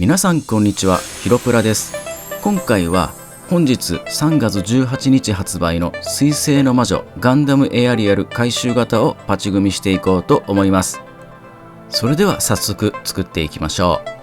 皆さんこんにちは、ヒロプラです。今回は本日3月18日発売の水星の魔女ガンダムエアリアル改修型をパチ組みしていこうと思います。それでは早速作っていきましょう。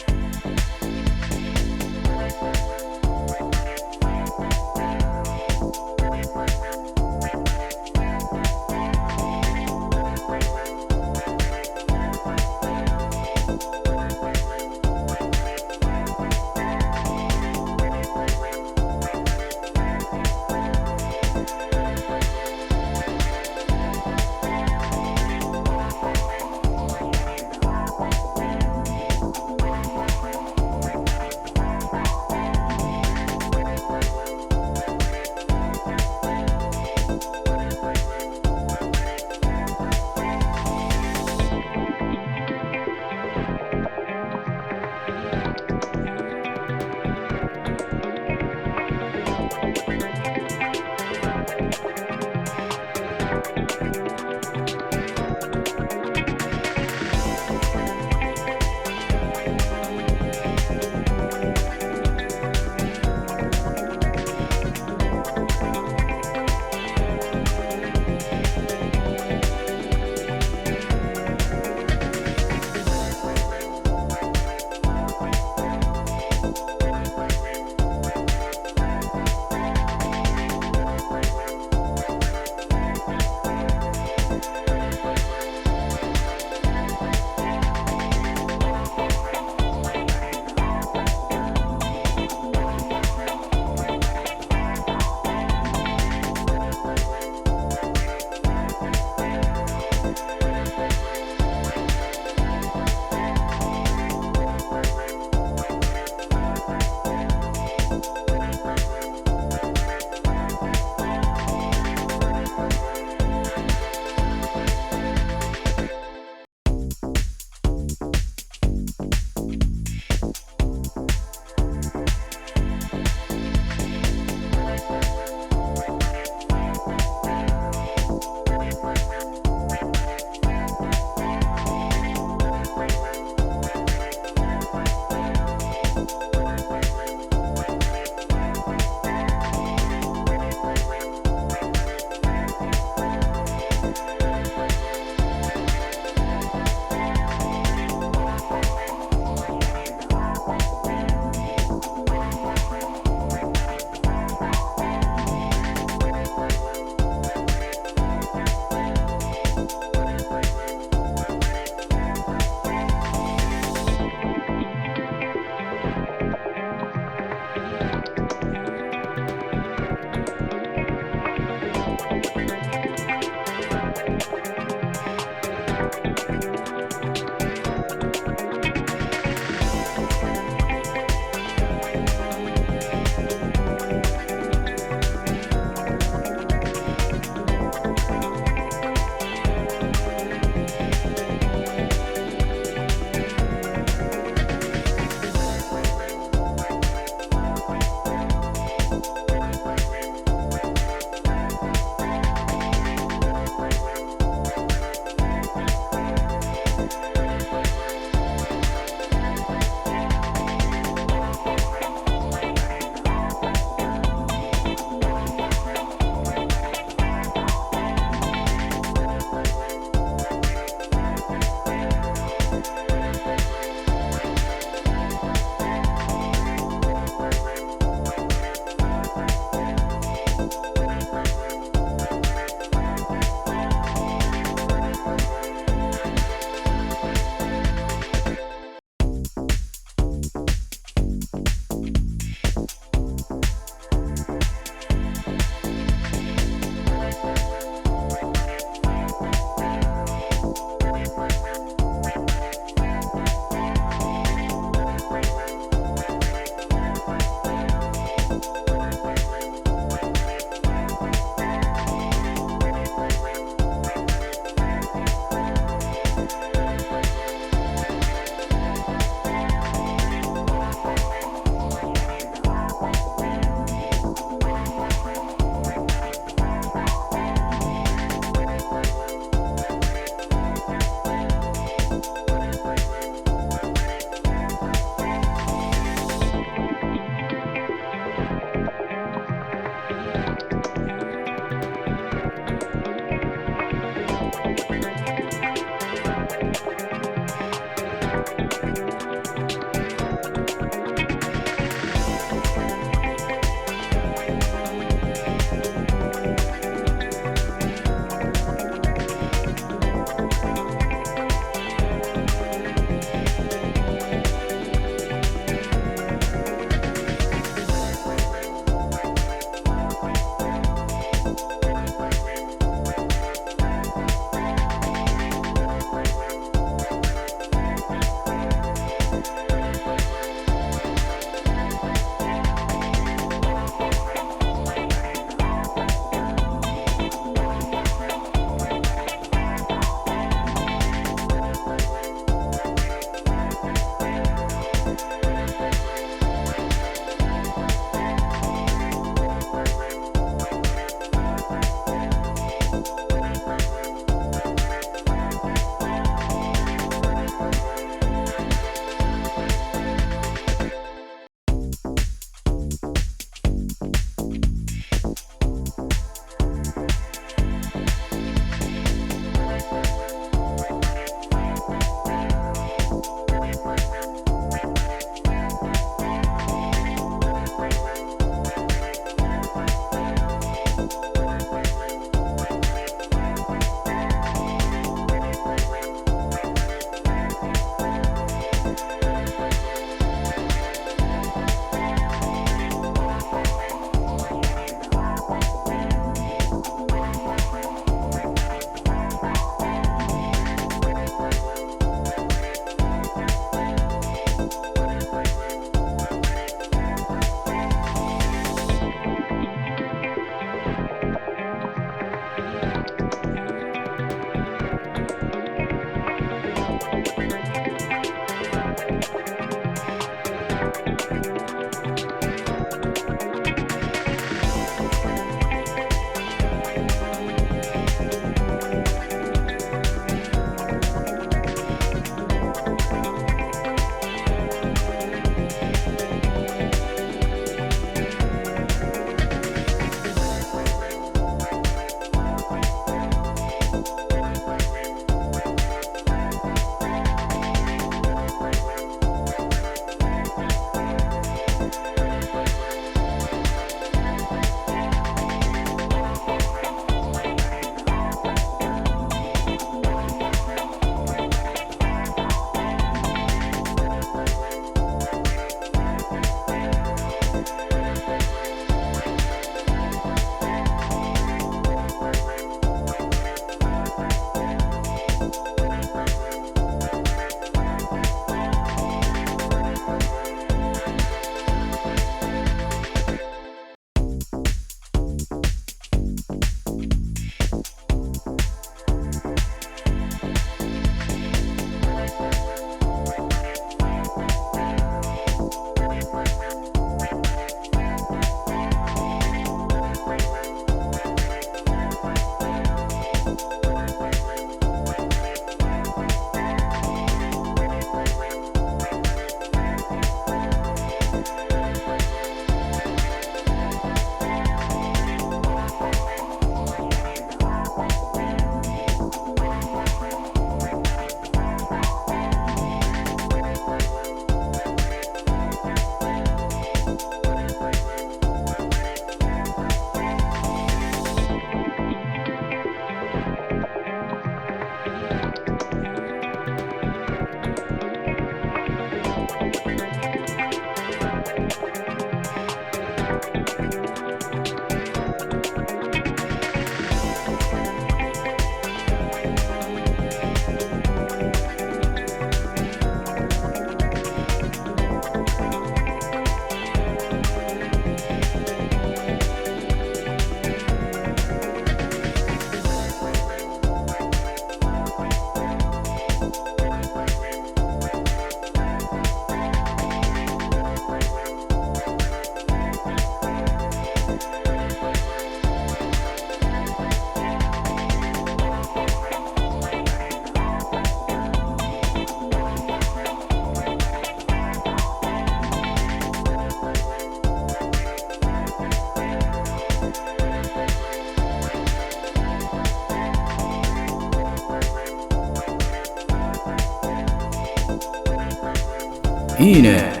いいね。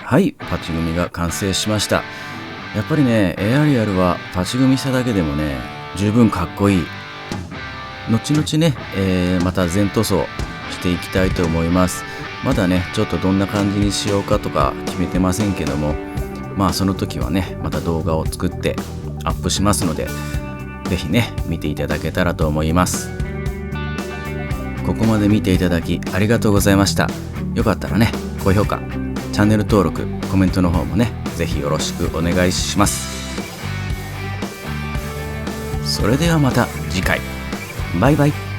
はい、パチ組みが完成しました。やっぱりね、エアリアルはパチ組みしただけでもね、十分かっこいい。後々ね、また全塗装していきたいと思います。まだね、ちょっとどんな感じにしようかとか決めてませんけども、まあその時はね、また動画を作ってアップしますので、ぜひね、見ていただけたらと思います。ここまで見ていただきありがとうございました。よかったらね、高評価、チャンネル登録、コメントの方もね、ぜひよろしくお願いします。それではまた次回。バイバイ。